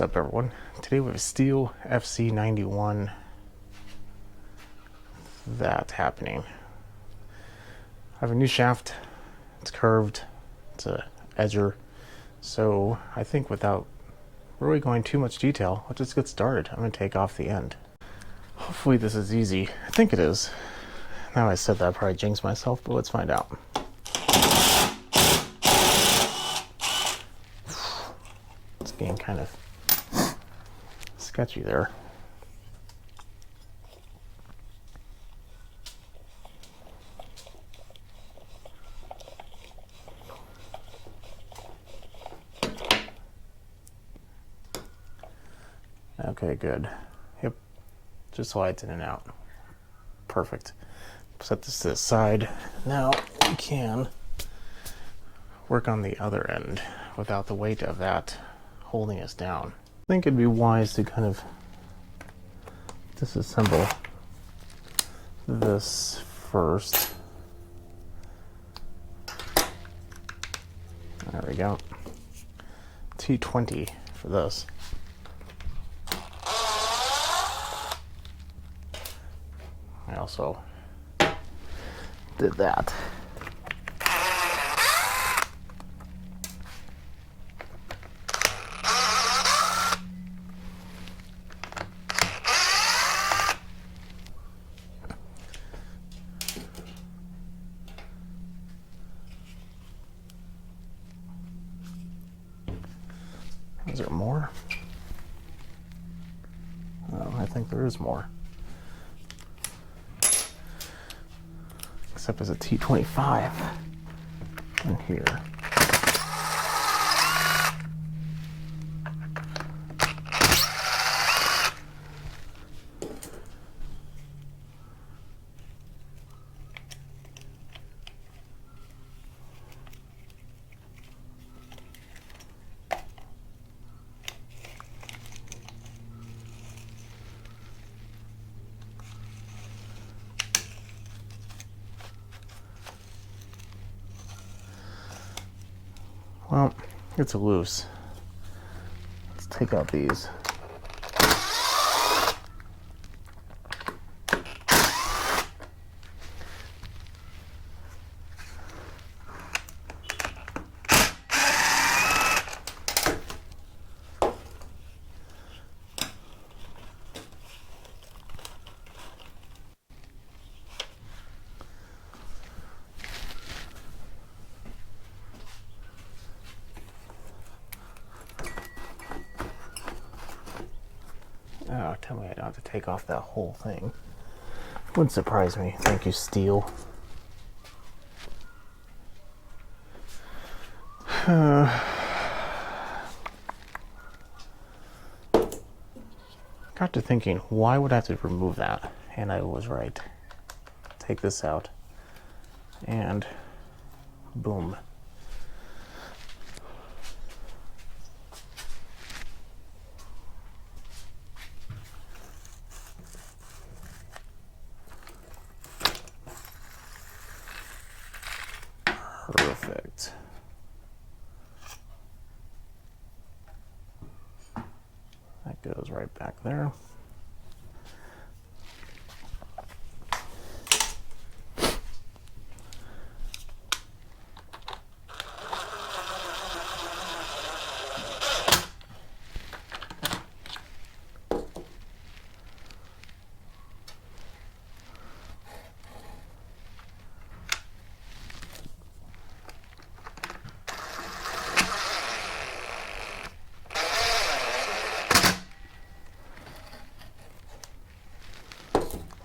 What's up, everyone? Today we have a Stihl FC91 that happening. I have a new shaft. It's curved. It's a edger. So I think without really going too much detail, let's just get started. I'm going to take off the end. Hopefully this is easy. I think it is. Now I said that, I probably jinxed myself, but let's find out. It's getting kind of sketchy there. Okay, good. Yep, just slides in and out. Perfect. Set this to the side. Now we can work on the other end without the weight of that holding us down. I think it'd be wise to kind of disassemble this first. There we go. T20 for this. I also did that. Is there more? Oh, I think there is more. Except there's a T25 in here. Well, it's loose. Let's take out these. Oh, tell me I don't have to take off that whole thing. Wouldn't surprise me. Thank you, Stihl. Got to thinking, why would I have to remove that? And I was right. Take this out. And boom. Perfect. That goes right back there.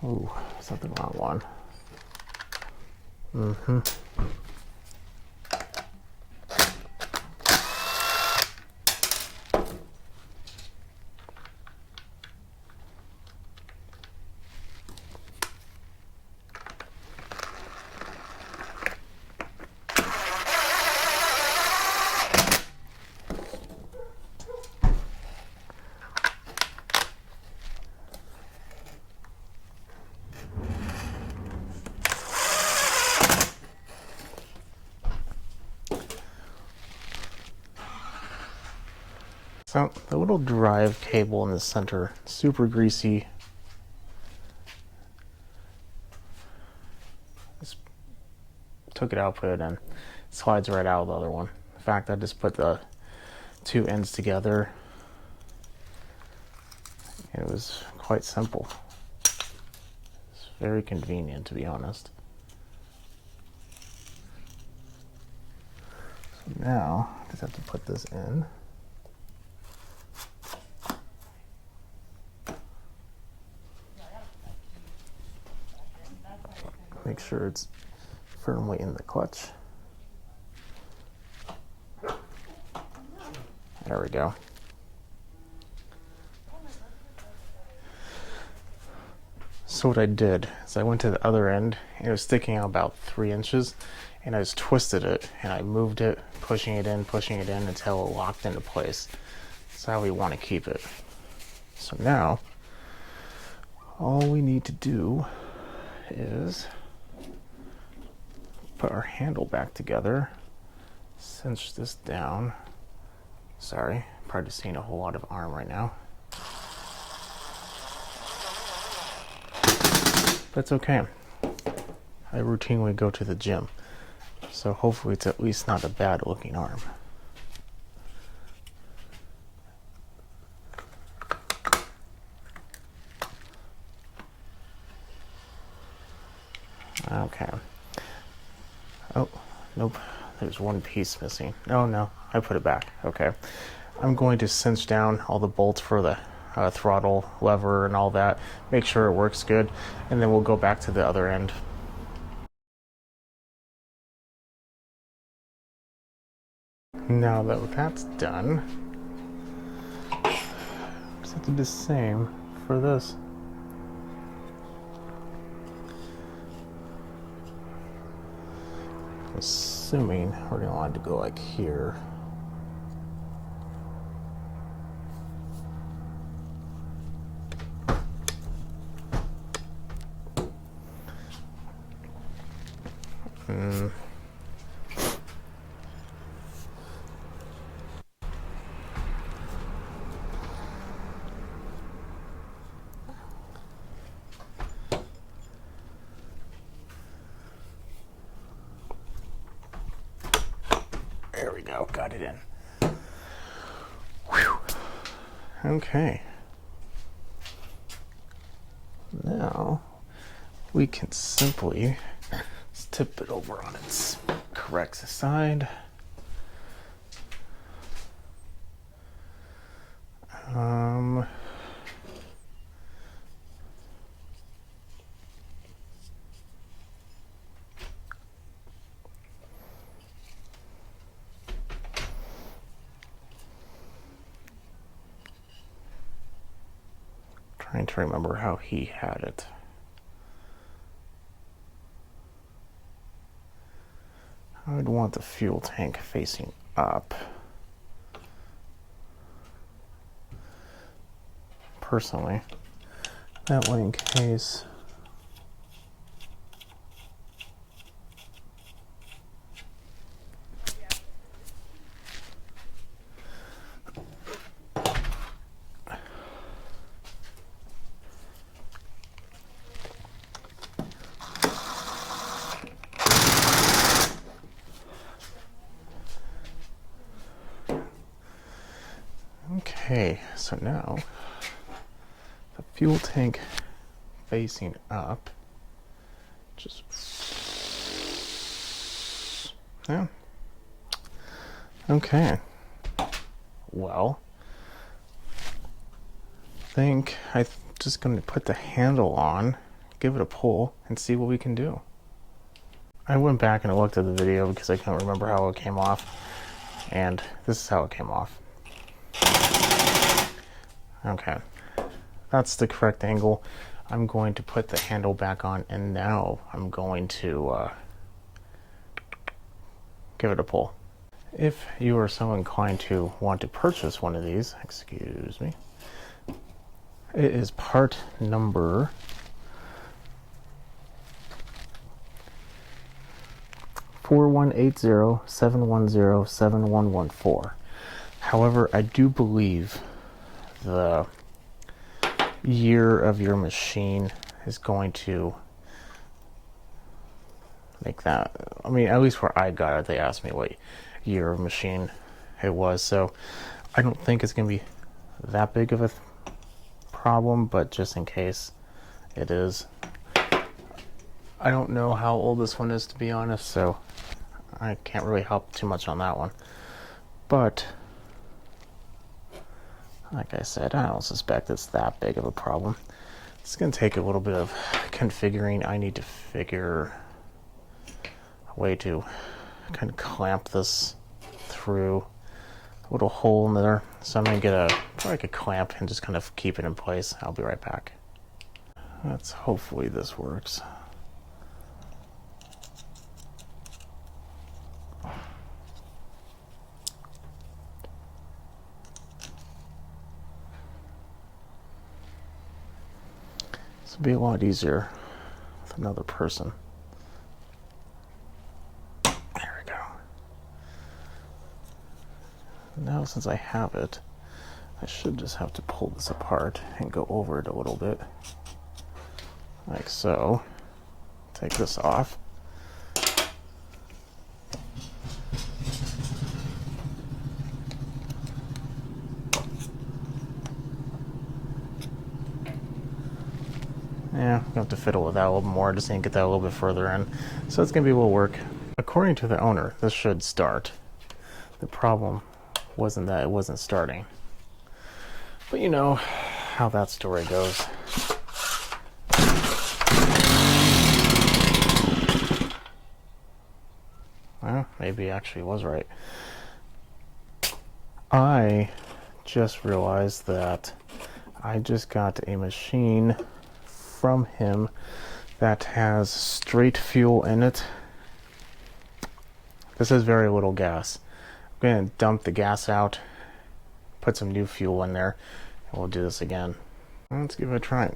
Ooh, is that the wrong one? Mm-hmm. So the little drive cable in the center, super greasy. Just took it out, put it in. Slides right out of the other one. In fact, I just put the two ends together. It was quite simple. It's very convenient, to be honest. So now, I just have to put this in. Make sure it's firmly in the clutch. There we go. So what I did is I went to the other end, and it was sticking out about 3 inches, and I just twisted it, and I moved it, pushing it in until it locked into place. That's how we want to keep it. So now, all we need to do is put our handle back together, cinch this down. Sorry, probably seeing a whole lot of arm right now. That's okay. I routinely go to the gym, so hopefully it's at least not a bad looking arm. Okay. Oh, nope. There's one piece missing. Oh no, I put it back. Okay. I'm going to cinch down all the bolts for the throttle lever and all that. Make sure it works good, and then we'll go back to the other end. Now that that's done, just have to do the same for this. Assuming we're going to want to go like here. There we go, got it in. Whew. Okay. Now we can simply tip it over on its correct side. Trying to remember how he had it. I would want the fuel tank facing up. Personally, that way in case okay, so now the fuel tank facing up, just, yeah, okay, well, I'm just going to put the handle on, give it a pull, and see what we can do. I went back and I looked at the video because I couldn't remember how it came off, and this is how it came off. Okay, that's the correct angle. I'm going to put the handle back on, and now I'm going to give it a pull. If you are so inclined to want to purchase one of these, excuse me, it is part number 4180-710-7114. However, I do believe the year of your machine is going to make that. I mean, at least where I got it, they asked me what year of machine it was, so I don't think it's going to be that big of a problem, but just in case it is. I don't know how old this one is, to be honest, so I can't really help too much on that one. But like I said, I don't suspect it's that big of a problem. It's going to take a little bit of configuring. I need to figure a way to kind of clamp this through a little hole in there. So I'm going to get probably like a clamp and just kind of keep it in place. I'll be right back. Hopefully this works. This would be a lot easier with another person. There we go. Now since I have it, I should just have to pull this apart and go over it a little bit. Like so. Take this off. Yeah, I'm gonna have to fiddle with that a little more, just need to get that a little bit further in. So it's gonna be a little work. According to the owner, this should start. The problem wasn't that it wasn't starting. But you know how that story goes. Well, maybe he actually was right. I just realized that I just got a machine from him that has straight fuel in it. This has very little gas. I'm going to dump the gas out, put some new fuel in there, and we'll do this again. Let's give it a try.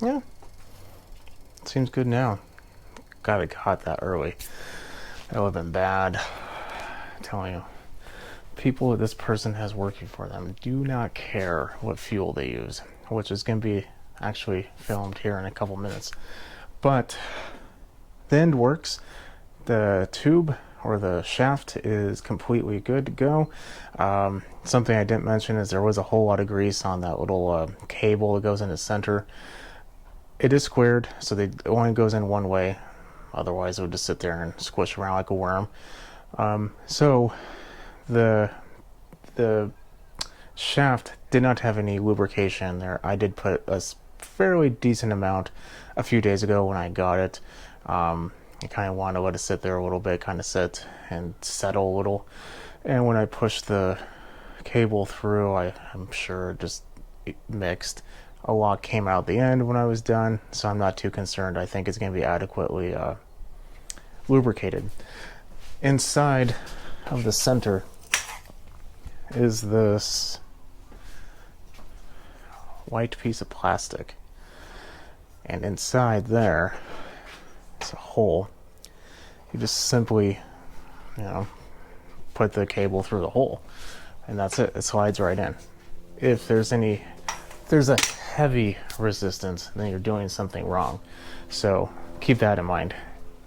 Yeah, seems good now. Glad I caught that early. That would have been bad. I'm telling you, people that this person has working for them do not care what fuel they use, which is going to be actually filmed here in a couple minutes. But the end works. The tube or the shaft is completely good to go. Something I didn't mention is there was a whole lot of grease on that little cable that goes in the center. It is squared, so it only goes in one way. Otherwise, it would just sit there and squish around like a worm. So the shaft did not have any lubrication there. I did put a fairly decent amount a few days ago when I got it. I kind of wanted to let it sit there a little bit, kind of sit and settle a little. And when I pushed the cable through, I'm sure it just mixed. A lot came out the end when I was done, so I'm not too concerned. I think it's going to be adequately lubricated. Inside of the center is this white piece of plastic, and inside there is a hole. You just simply, put the cable through the hole, and that's it. It slides right in. If there's a heavy resistance, then you're doing something wrong. So keep that in mind.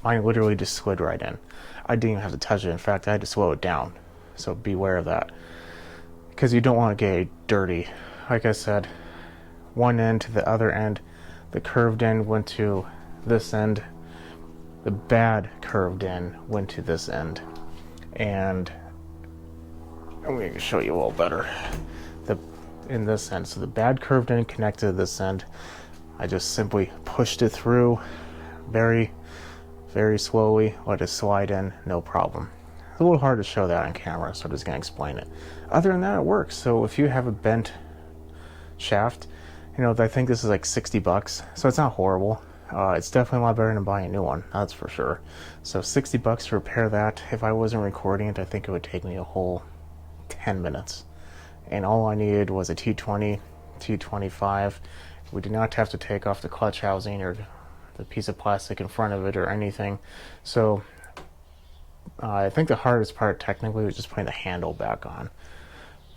Mine literally just slid right in. I didn't even have to touch it. In fact, I had to slow it down. So beware of that, because you don't want to get dirty. Like I said, one end to the other end. The curved end went to this end. The bad curved end went to this end. And I'm going to show you a little better. In this end, so the bad curved end connected to this end. I just simply pushed it through very, very slowly, let it slide in, no problem. It's a little hard to show that on camera, so I'm just going to explain it. Other than that, it works. So if you have a bent shaft, you know, I think this is like 60 bucks, so it's not horrible. It's definitely a lot better than buying a new one, that's for sure. So 60 bucks to repair that. If I wasn't recording it, I think it would take me a whole 10 minutes. And all I needed was a T20, T25. We did not have to take off the clutch housing or the piece of plastic in front of it or anything. So I think the hardest part technically was just putting the handle back on.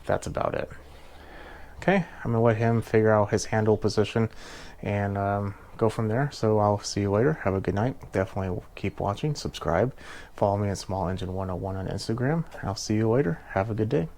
That's about it. Okay, I'm gonna let him figure out his handle position and go from there. So I'll see you later. Have a good night. Definitely keep watching, subscribe, follow me at Small Engine 101 on Instagram. I'll see you later. Have a good day.